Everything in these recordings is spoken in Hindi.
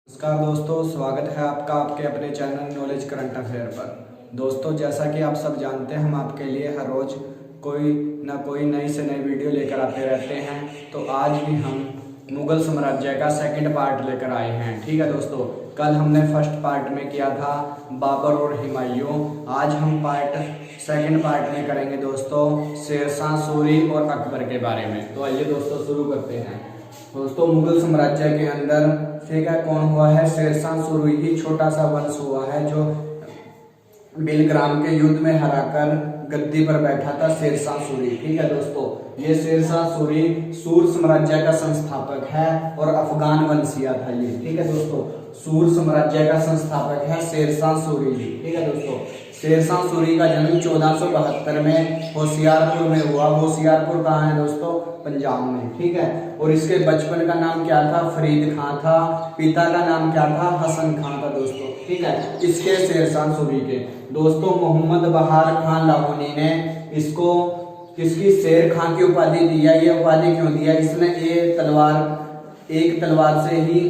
नमस्कार दोस्तों, स्वागत है आपका आपके अपने चैनल नॉलेज करंट अफेयर पर। दोस्तों, जैसा कि आप सब जानते हैं, हम आपके लिए हर रोज कोई ना कोई नई से नई वीडियो लेकर आते रहते हैं। तो आज भी हम मुगल साम्राज्य का सेकंड पार्ट लेकर आए हैं। ठीक है दोस्तों, कल हमने फर्स्ट पार्ट में किया था बाबर और हुमायूं। आज हम सेकंड पार्ट में करेंगे दोस्तों शेरशाह सूरी और अकबर के बारे में। तो आइए दोस्तों शुरू करते हैं। दोस्तों, मुगल साम्राज्य के अंदर ठीक है कौन हुआ है? शेरशाह सूरी ही छोटा सा वंश हुआ है जो बिलग्राम के युद्ध में हराकर गद्दी पर बैठा था। शेरशाह सूरी, ठीक है दोस्तों, ये शेरशाह सूरी सूर साम्राज्य का संस्थापक है और अफगान वंशीय था ये। ठीक है दोस्तों, सूर साम्राज्य का संस्थापक है शेरशाह सूरी जी। ठीक है दोस्तों, शेरशाह सूरी का जन्म 1472 में होशियारपुर में हुआ। होशियारपुर कहाँ है दोस्तों? पंजाब में। ठीक है, और इसके बचपन का नाम क्या था? फरीद खां था। पिता का नाम क्या था? हसन खां था दोस्तों। ठीक है, इसके शेरशाह सूरी के दोस्तों मोहम्मद बहार खान लाहौरी ने इसको किसकी शेर खां की उपाधि दी है? ये उपाधि क्यों दिया? इसने एक तलवार से ही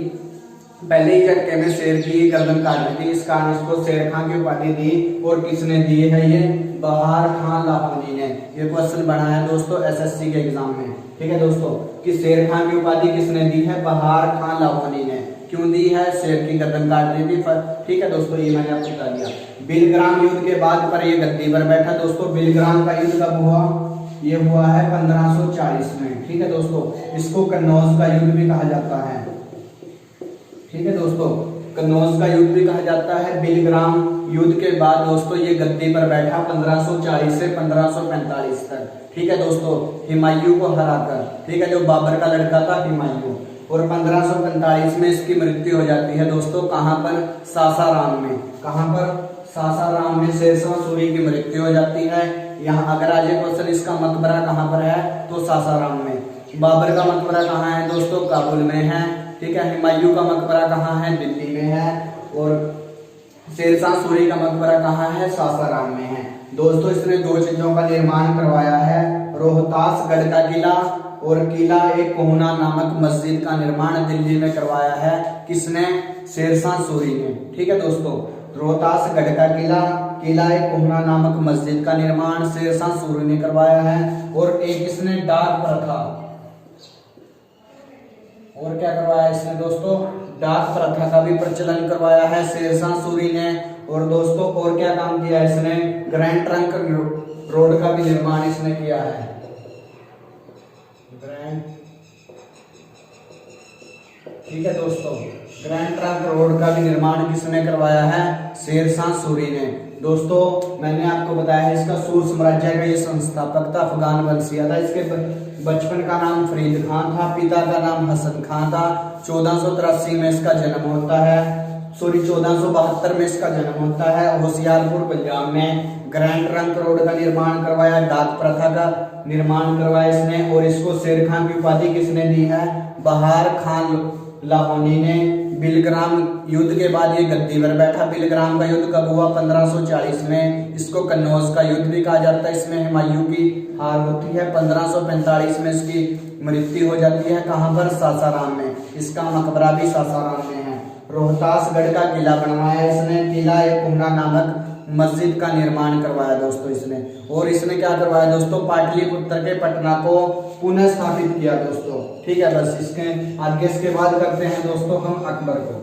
पहले ही झटके में शेर की गर्दन काट दी थी। इस कारण इसको शेर खां की उपाधि दी। और किसने दी है? ये बहार खान लाहौरी ने। ये क्वेश्चन बना है दोस्तों एसएससी के एग्जाम में। ठीक है दोस्तों, कि शेर खां की उपाधि किसने दी है? बहार खान लाहौरी ने। क्यों दी है? शेर की गर्दन काट दी थी। ठीक है दोस्तों, ये मैंने आपको बता दिया। बिलग्राम युद्ध के बाद पर ये गद्दी पर बैठा। दोस्तों, बिलग्राम का युद्ध कब हुआ? ये हुआ है 1540 में। ठीक है दोस्तों, इसको कन्नौज का युद्ध भी कहा जाता है। ठीक है दोस्तों, कन्नौज का युद्ध भी कहा जाता है। बिलग्राम युद्ध के बाद दोस्तों ये गद्दी पर बैठा 1540 से 1545 तक। ठीक है दोस्तों, हुमायूं को हराकर। ठीक है, जो बाबर का लड़का था हुमायूं। और 1545 में इसकी मृत्यु हो जाती है दोस्तों। कहां पर? सासाराम में। कहां पर? सासाराम में शेरशाह सूरी की मृत्यु हो जाती है। यहाँ अगर आज क्वेश्चन इसका मकबरा कहां पर है तो सासाराम में। बाबर का मकबरा कहाँ है दोस्तों? काबुल में है। ठीक है, हुमायूं का मकबरा कहाँ है? दिल्ली में है। और शेरशाह सूरी का मकबरा कहाँ है? सासाराम में है। दोस्तों, इसने दो चीजों का निर्माण करवाया है। रोहतास गढ़ का किला और किला एक कोहना नामक मस्जिद का निर्माण दिल्ली में करवाया है। किसने? शेरशाह सूरी ने। ठीक है दोस्तों, रोहतास गढ़ का किला एक कोहना नामक मस्जिद का निर्माण शेरशाह सूरी ने करवाया है। और एक इसने डाक प्रथा, और क्या करवाया इसने दोस्तों? डाक प्रथा का भी प्रचलन करवाया है शेरशाह सूरी ने। और दोस्तों और क्या काम किया इसने? ग्रैंड ट्रंक रोड का भी निर्माण इसने किया है। ठीक है दोस्तों, ग्रैंड ट्रंक रोड का भी निर्माण किसने करवाया है? शेरशाह सूरी ने। दोस्तों मैंने आपको बताया है इसका सूर साम्राज्य का ये संस्थापक था, अफगान वंशीय था। इसके बचपन का नाम फरीद खां था। पिता का नाम हसन खां था। 1483 में इसका जन्म होता है। 1472 में इसका जन्म होता है। होशियारपुर पंजाब में ग्रैंड ट्रंक रोड का निर्माण करवाया। डाक प्रथा का निर्माण करवाया इसने। और इसको शेर खां की उपाधि किसने दी है? बहार खान लाहौरी ने। बिलग्राम युद्ध के बाद ये गद्दी पर बैठा। बिलग्राम का युद्ध कब हुआ? 1540 में। इसको कन्नौज का युद्ध भी कहा जाता है। इसमें हुमायूं की हार होती है। 1545 में इसकी मृत्यु हो जाती है। कहां पर? सासाराम में। इसका मकबरा भी सासाराम में है। रोहतासगढ़ का किला बनवाया इसने। किला एक कोहना नामक मस्जिद का निर्माण करवाया दोस्तों इसने। और इसने क्या करवाया दोस्तों? पाटलिपुत्र के पटना को पुनः स्थापित किया दोस्तों। ठीक है, बस इसके आगे इसके बाद करते हैं दोस्तों हम अकबर को।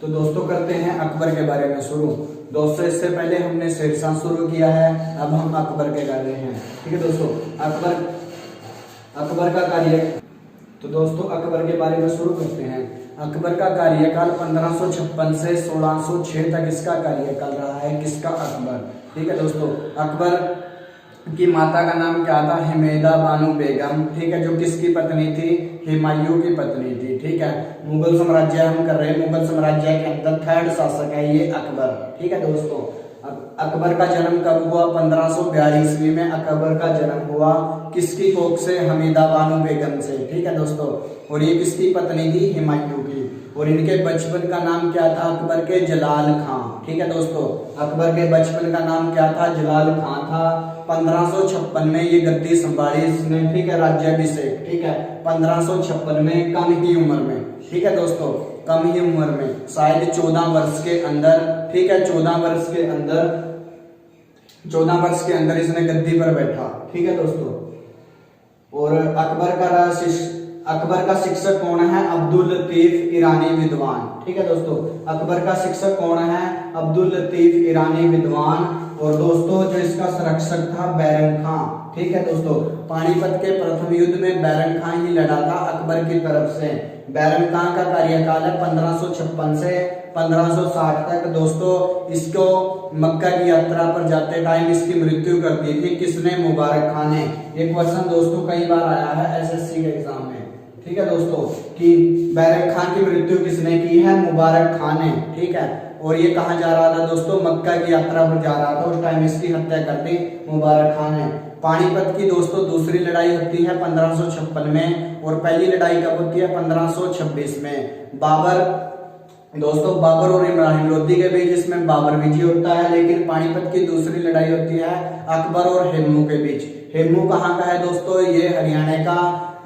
तो दोस्तों करते हैं अकबर के बारे में शुरू। दोस्तों इससे पहले हमने शेरशाह शुरू किया है, अब हम अकबर के कर रहे हैं। ठीक है दोस्तों, अकबर का कार्य। तो दोस्तों अकबर के बारे में शुरू करते हैं। अकबर का कार्यकाल 1556 से 1606 तक इसका कार्यकाल रहा है। किसका? अकबर। ठीक है दोस्तों, अकबर की माता का नाम क्या था? हमीदा बानो बेगम। ठीक है, जो किसकी पत्नी थी? हुमायूं की पत्नी थी। ठीक है, मुगल साम्राज्य हम कर रहे हैं। मुगल साम्राज्य के अंदर थर्ड शासक है ये अकबर। ठीक है दोस्तों, अकबर का जन्म कब हुआ? 1542 ईस्वी में अकबर का जन्म हुआ। किसकी कोख से? हमीदा बानो बेगम से। ठीक है दोस्तों, और ये किसकी पत्नी थी? हुमायूं की। और इनके बचपन का नाम क्या था? अकबर के? जलाल खां। ठीक है दोस्तों, अकबर के बचपन का नाम क्या था? जलाल खां था। 1556 में ये गद्दी संभाली इसने। ठीक है, राज्याभिषेक। ठीक है, 1556 में, कम ही उम्र में। ठीक है दोस्तों, कम ही उम्र में, शायद 14 वर्ष के अंदर। ठीक है, 14 वर्ष के अंदर, 14 वर्ष के अंदर इसने गद्दी पर बैठा। ठीक है दोस्तों, और अकबर का शिक्षक कौन है? अब्दुल लतीफ ईरानी विद्वान। ठीक है दोस्तों, अकबर का शिक्षक कौन है? अब्दुल लतीफ ईरानी विद्वान। और दोस्तों जो इसका संरक्षक था बैरम खां। ठीक है दोस्तों, पानीपत के प्रथम युद्ध में बैरम खां ही लड़ा था अकबर की तरफ से। बैरम खां का कार्यकाल है 1556 से 1560 तक। दोस्तों इसको मक्का की यात्रा पर जाते टाइम इसकी मृत्यु कर दी थी। किसने? मुबारक खान ने। ये क्वेश्चन दोस्तों कई बार आया है एसएससी के एग्जाम में। ठीक है दोस्तों, कि बैरम खान की मृत्यु किसने की है? मुबारक खान ने। ठीक है, और ये कहाँ जा रहा था दोस्तों? मक्का की यात्रा पर जा रहा था। उस टाइम इसकी हत्या कर दी मुबारक खान ने। पानीपत की दोस्तों दूसरी लड़ाई होती है 1556 में, और पहली लड़ाई कब होती है? 1526 में। बाबर और इब्राहिम लोदी के बीच इसमें बाबर विजय होता है। लेकिन पानीपत की दूसरी लड़ाई होती है अकबर और हेमू के बीच। हेमू कहाँ का है दोस्तों? ये हरियाणा का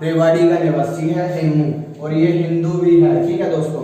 रेवाड़ी का निवासी है हेमू, और ये हिंदू भी है। ठीक है दोस्तों,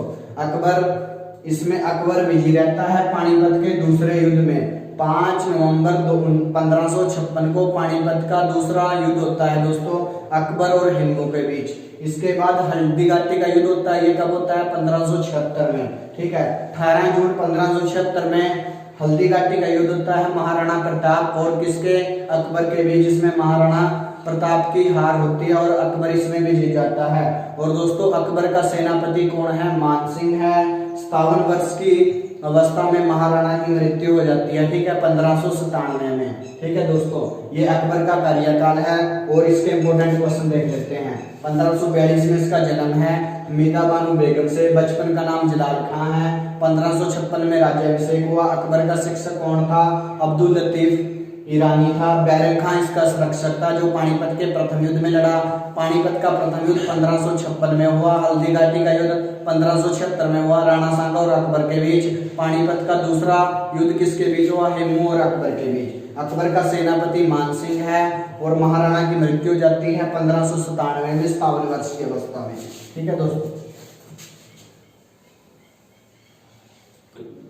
इसमें अकबर विजयी रहता है पानीपत के दूसरे युद्ध में। 5 नवंबर 1556 को पानीपत का दूसरा युद्ध होता है दोस्तों अकबर और हिंदू के बीच। इसके बाद हल्दी घाटी का युद्ध होता है। ये कब होता है? 1576 में। ठीक है, 18 जून 1576 में हल्दी घाटी का युद्ध होता है महाराणा प्रताप और किसके? अकबर के बीच। इसमें महाराणा प्रताप की हार होती है और अकबर इसमें भी जीत जाता है। और दोस्तों अकबर का सेनापति कौन है? मानसिंह है। 57 वर्ष की अवस्था में महाराणा की मृत्यु हो जाती है। ठीक है, 1597 में। ठीक है दोस्तों, ये अकबर का कार्यकाल है। और इसके इंपोर्टेंट क्वेश्चन देख लेते हैं। 1542 में इसका जन्म है हमीदा बानो बेगम से। बचपन का नाम जलाल खां है। 1556 में राज्याभिषेक हुआ। अकबर का शिक्षक कौन था? अब्दुल लतीफ ईरानी था। बैरम खां इसका संरक्षक था जो पानीपत के प्रथम युद्ध में लड़ा। पानीपत का प्रथम युद्ध 1556 में हुआ। हल्दी घाटी का युद्ध 1576 में हुआ राणा सांगा और अकबर के बीच। पानीपत का दूसरा युद्ध किसके बीच हुआ? हेमू और अकबर के बीच। अकबर का सेनापति मानसिंह है और महाराणा की मृत्यु हो जाती है 1597 में 57 वर्ष की अवस्था में। ठीक है दोस्तों,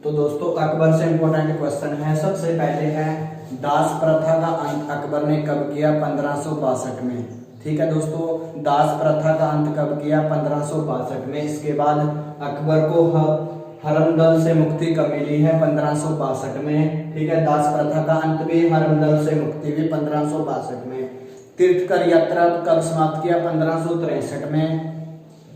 तो दोस्तों अकबर से इंपॉर्टेंट क्वेश्चन है। सबसे पहले है दास प्रथा का अंत अकबर ने कब किया? 1562 में। ठीक है दोस्तों, दास प्रथा का अंत कब किया? 1562 में। इसके बाद अकबर को हरमदल से मुक्ति कब मिली है? 1562 में। ठीक है, दास प्रथा का अंत भी, हरमदल से मुक्ति भी 1562 में। तीर्थकर यात्रा कब समाप्त किया? 1563 में।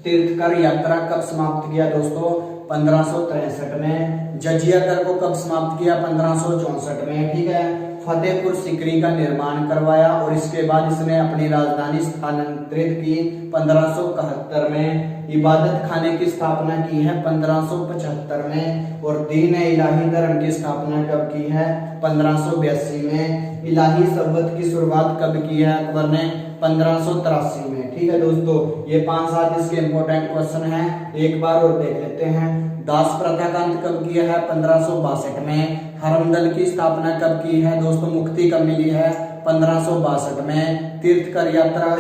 तीर्थकर यात्रा कब समाप्त किया दोस्तों? 1563 में। जजिया कर को कब समाप्त किया? 1564 में। ठीक है, फतेहपुर सीकरी का निर्माण करवाया और इसके बाद इसने अपनी राजधानी स्थानांतरित की 1571 में। इबादत खाने की स्थापना की है 1575 में। और दीन इलाही धर्म की स्थापना कब की है? 1582 में। इलाही शब्द की शुरुआत कब की है अकबर ने? 1583 में। ठीक है दोस्तों, ये 5-7 इसके इंपॉर्टेंट क्वेश्चन हैं। एक बार और देख लेते हैं। दास प्रथा का अंत कब किया है? 1562 में। हरमदल की स्थापना कब की है दोस्तों? मुक्ति कब मिली है? 1562 में। तीर्थकर यात्रा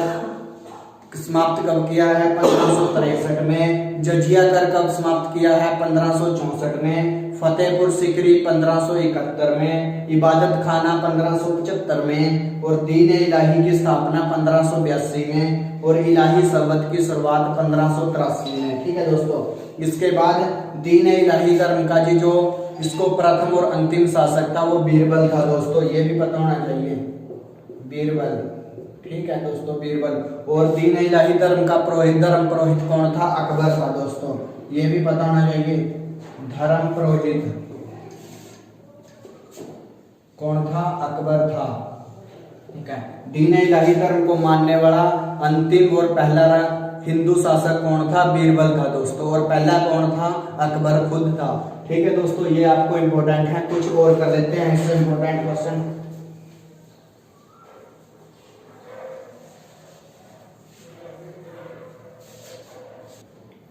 समाप्त कब किया है? 1563 में। जजिया कर कब समाप्त किया है? 1564 में। फतेहपुर सीकरी 1571 में। इबादत खाना 1575 में। और दीन इलाही की स्थापना 1582 में। और इलाही शब्द की शुरुआत 1583 में। ठीक है दोस्तों, इसके बाद दीन इलाही धर्म का जी जो इसको प्रथम और अंतिम शासक था वो बीरबल था दोस्तों, ये भी पता होना चाहिए। बीरबल, ठीक है दोस्तों, बीरबल। और दीन इलाही धर्म का धर्म पुरोहित कौन था? अकबर था दोस्तों, ये भी पता होना चाहिए। धर्म पुरोहित कौन था? अकबर था। ठीक है, दीन इलाही धर्म को मानने वाला अंतिम और पहला हिंदू शासक कौन था? बीरबल था दोस्तों। और पहला कौन था? अकबर खुद था। ठीक है दोस्तों, ये आपको इम्पोर्टेंट है। कुछ और कर लेते हैं इससे इम्पोर्टेंट क्वेश्चन।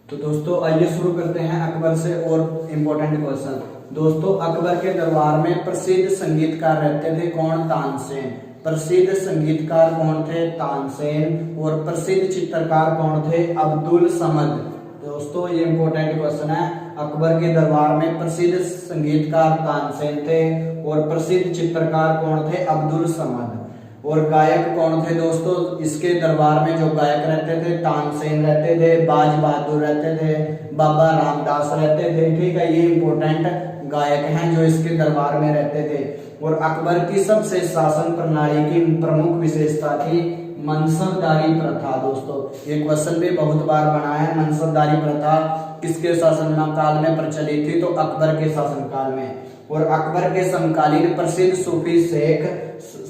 तो दोस्तों आइए शुरू करते हैं अकबर से और इम्पोर्टेंट क्वेश्चन। दोस्तों अकबर के दरबार में प्रसिद्ध संगीतकार रहते थे कौन? तानसेन। प्रसिद्ध संगीतकार कौन थे? तानसेन। और प्रसिद्ध चित्रकार कौन थे? अब्दुल समद। दोस्तों ये इम्पोर्टेंट क्वेश्चन है। अकबर के दरबार में प्रसिद्ध संगीतकार तानसेन थे और प्रसिद्ध चित्रकार कौन थे? अब्दुल समद। और गायक कौन थे दोस्तों? इसके दरबार में जो गायक रहते थे, तानसेन रहते थे, बाज बहादुर रहते थे, बाबा रामदास रहते थे। ठीक है, ये इंपॉर्टेंट गायक हैं जो इसके दरबार में रहते थे। और अकबर की सबसे शासन प्रणाली की प्रमुख विशेषता थी मनसबदारी प्रथा। दोस्तों ये क्वेश्चन भी बहुत बार बना है। मनसबदारी प्रथा किसके शासनकाल में प्रचलित थी? तो अकबर के शासनकाल में। और अकबर के समकालीन प्रसिद्ध सूफी शेख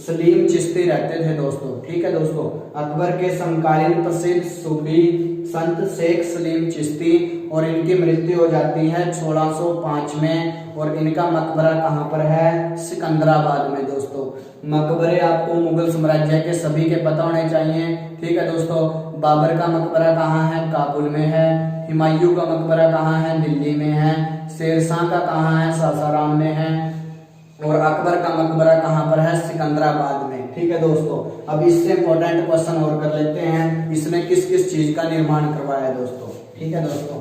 सलीम चिश्ती रहते थे दोस्तों। ठीक है दोस्तों, अकबर के समकालीन प्रसिद्ध सूफी संत शेख सलीम चिश्ती, और इनकी मृत्यु हो जाती है 1605 में। और इनका मकबरा कहाँ पर है? सिकंदराबाद में। दोस्तों मकबरे आपको मुगल साम्राज्य के सभी के पता होने चाहिए। ठीक है दोस्तों, बाबर का मकबरा कहाँ है? काबुल में है। हुमायूं का मकबरा कहाँ है? दिल्ली में है। शेरशाह का कहाँ है? सासाराम में है। और अकबर का मकबरा कहाँ पर है? सिकंदराबाद में। ठीक है दोस्तों, अब इससे इंपॉर्टेंट क्वेश्चन और कर लेते हैं। इसने किस किस चीज का निर्माण करवाया दोस्तों? ठीक है दोस्तों,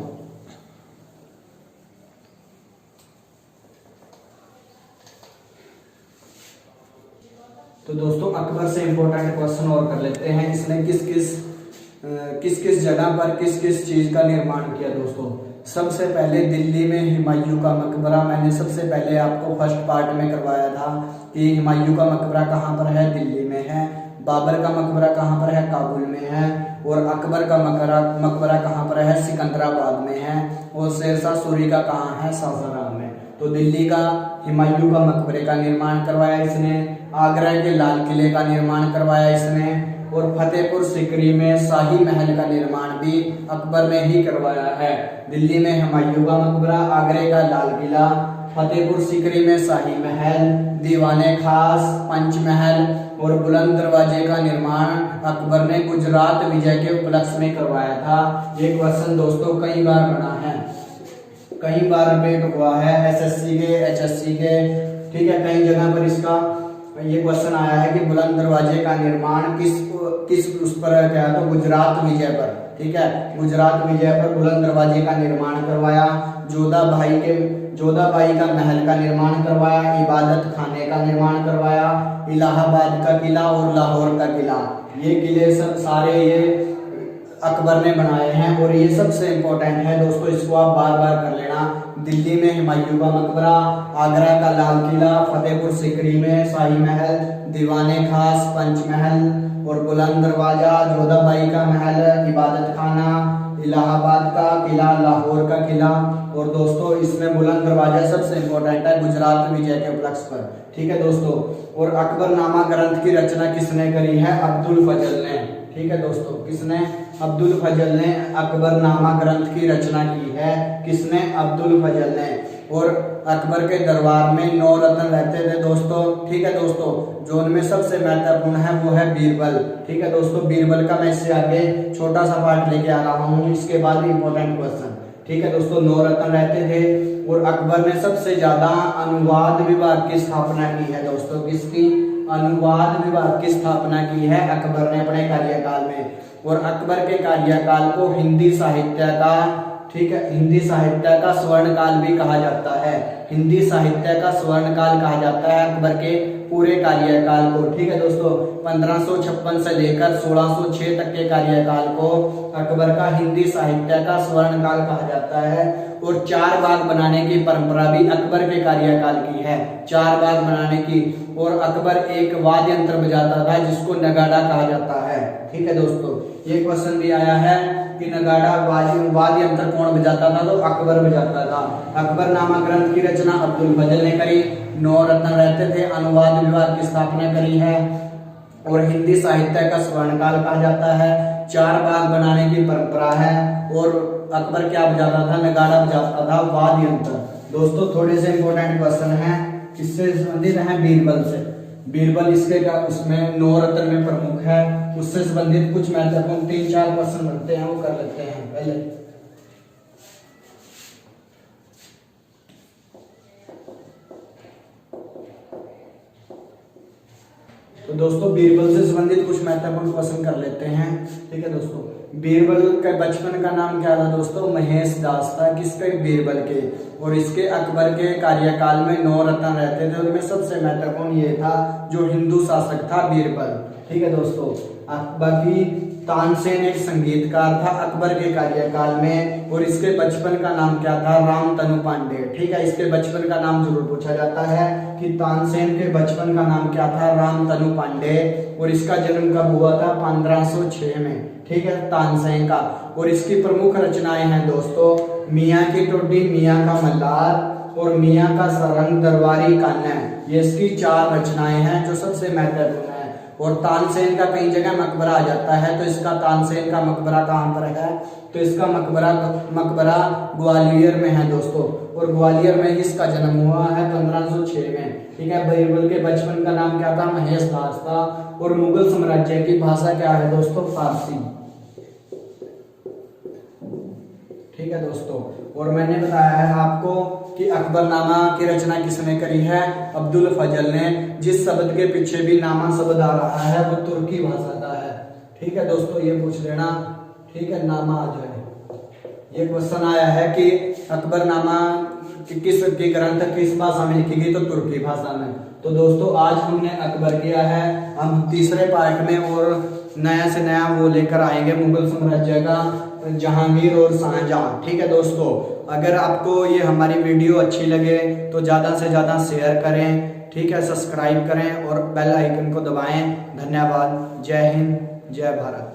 तो दोस्तों अकबर से इंपॉर्टेंट क्वेश्चन और कर लेते हैं। इसने किस किस जगह पर किस किस चीज का निर्माण किया दोस्तों? सबसे पहले दिल्ली में हुमायूं का मकबरा, मैंने सबसे पहले आपको फर्स्ट पार्ट में करवाया था कि हुमायूं का मकबरा कहाँ पर है? दिल्ली में है। बाबर का मकबरा कहाँ पर है? काबुल में है। और अकबर का मकबरा कहाँ पर है? सिकंदराबाद में है। और शेरशाह सूरी का कहाँ है? सासाराम में। तो दिल्ली का हुमायूं का मकबरे का निर्माण करवाया इसने। आगरा के लाल किले का निर्माण करवाया इसने। और फतेहपुर सीकरी में शाही महल का निर्माण भी अकबर ने ही करवाया है। दिल्ली में हुमायूं का मकबरा, आगरे का लाल किला, फतेहपुर सीकरी में शाही महल, दीवाने खास, पंचमहल और बुलंद दरवाजे का निर्माण अकबर ने गुजरात विजय के उपलक्ष्य में करवाया था। ये क्वेश्चन दोस्तों कई बार बना है, कई बार रिपीट हुआ है एसएससी के, एचएससी के। ठीक है, कई जगह पर इसका ये क्वेश्चन आया है कि बुलंद दरवाजे का निर्माण किस उस पर क्या? तो गुजरात विजय पर। ठीक है, गुजरात विजय पर बुलंद दरवाजे का निर्माण करवाया। जोधाबाई का महल का निर्माण करवाया। इबादत खाने का निर्माण करवाया। इलाहाबाद का किला और लाहौर का किला, ये किले सब सारे ये अकबर ने बनाए हैं। और ये सबसे इंपॉर्टेंट है दोस्तों, इसको आप बार बार कर लेना। दिल्ली में हुमायूं का मकबरा, आगरा का लाल किला, फतेहपुर सीकरी में शाही महल, दीवाने खास, पंचमहल और बुलंद दरवाजा, जोधाबाई का महल, इबादत खाना, इलाहाबाद का किला, लाहौर का किला। और दोस्तों इसमें बुलंद दरवाजा सबसे इंपॉर्टेंट है गुजरात विजय के उपलक्ष्य पर। ठीक है दोस्तों, और अकबरनामा ग्रंथ की रचना किसने करी है? अब्दुल फजल ने। ठीक है दोस्तों, किसने? अब्दुल फजल ने अकबरनामा ग्रंथ की रचना की है। किसने? अब्दुल फजल ने। और अकबर के दरबार में 9 रत्न रहते थे दोस्तों। ठीक है दोस्तों, जो उनमें सबसे महत्वपूर्ण है वो है बीरबल। ठीक है दोस्तों, बीरबल का मैं इससे आगे छोटा सा पार्ट लेके आ रहा हूँ, इसके बाद इंपॉर्टेंट क्वेश्चन। ठीक है दोस्तों, 9 रत्न रहते थे। और अकबर ने सबसे ज्यादा अनुवाद विभाग की स्थापना की है दोस्तों। किसकी? अनुवाद विभाग की स्थापना की है अकबर ने अपने कार्यकाल में। और अकबर के कार्यकाल को हिंदी साहित्य का, ठीक है, हिंदी साहित्य का स्वर्ण काल भी कहा जाता है। हिंदी साहित्य का स्वर्ण काल कहा जाता है अकबर के पूरे कार्यकाल को। ठीक है दोस्तों, 1556 से लेकर 1606 तक के कार्यकाल को अकबर का हिंदी साहित्य का स्वर्ण काल कहा जाता है। और 4 बाग बनाने की परंपरा भी अकबर के कार्यकाल की है। 4 बाग बनाने की। और अकबर एक वाद्य यंत्र बजाता था जिसको नगाड़ा कहा जाता है। ठीक है दोस्तों, ये क्वेश्चन भी आया है कि नगाड़ा वाद्य यंत्र कौन बजाता था? तो अकबर बजाता था। अकबरनामा ग्रंथ की रचना अब्दुल फजल ने करी। 9 रत्न रहते थे। अनुवाद विभाग की स्थापना करी है। और हिंदी साहित्य का स्वर्णकाल कहा जाता है। 4 बाग बनाने की परंपरा है। और अकबर क्या बजाता था? नगाड़ा बजाता था, वाद्य यंत्र। दोस्तों थोड़े से इंपॉर्टेंट क्वेश्चन हैं, किससे संबंधित हैं? बीरबल से। बीरबल इसके का उसमें नवरत्न में प्रमुख है, उससे संबंधित कुछ महत्वपूर्ण 3-4 क्वेश्चन बनते हैं, वो कर लेते हैं पहले। तो दोस्तों बीरबल से संबंधित कुछ महत्वपूर्ण क्वेश्चन कर लेते हैं। ठीक है दोस्तों, बीरबल के बचपन का नाम क्या था दोस्तों? महेश दास था। किसके? बीरबल के। और इसके अकबर के कार्यकाल में 9 रत्न रहते थे, उनमें सबसे महत्वपूर्ण ये था जो हिंदू शासक था बीरबल। ठीक है दोस्तों, बाकी तानसेन एक संगीतकार था अकबर के कार्यकाल में, और इसके बचपन का नाम क्या था? रामतनु पांडे। ठीक है, इसके बचपन का नाम जरूर पूछा जाता है कि तानसेन के बचपन का नाम क्या था? रामतनु पांडे। और इसका जन्म कब हुआ था? 1506 में। ठीक है, तानसेन का। और इसकी प्रमुख रचनाएं हैं दोस्तों मियाँ की टोडी, मियाँ का मल्हार और मियाँ का सरंग दरबारी कान्हा। ये इसकी 4 रचनाएं हैं जो सबसे महत्वपूर्ण है। और तानसेन का कई जगह मकबरा आ जाता है, तो इसका तानसेन का मकबरा कहाँ पर है? तो इसका मकबरा ग्वालियर में है दोस्तों, और ग्वालियर में इसका जन्म हुआ है 1506 में। ठीक है, बीरबल के बचपन का नाम क्या था? महेश दास था। और मुगल साम्राज्य की भाषा क्या है दोस्तों? फारसी। ठीक है दोस्तों, और मैंने बताया है आपको कि अकबरनामा की रचना किसने करी है? अब्दुल फजल ने। जिस शब्द के पीछे भी नामा शब्द आ रहा है वो तुर्की भाषा का है। ठीक है दोस्तों, ये पूछ लेना। ठीक है, नामा आ जाए। ये क्वेश्चन आया है कि अकबरनामा किस ग्रंथ किस भाषा में लिखी गई? तो तुर्की भाषा में। तो दोस्तों आज हमने अकबर किया है, हम तीसरे पार्ट में और नया से नया वो लेकर आएंगे मुगल साम्राज्य का, जहांगीर और शाहजहां। ठीक है दोस्तों, अगर आपको ये हमारी वीडियो अच्छी लगे तो ज़्यादा से ज़्यादा शेयर करें। ठीक है, सब्सक्राइब करें और बेल आइकन को दबाएं। धन्यवाद। जय हिंद, जय भारत।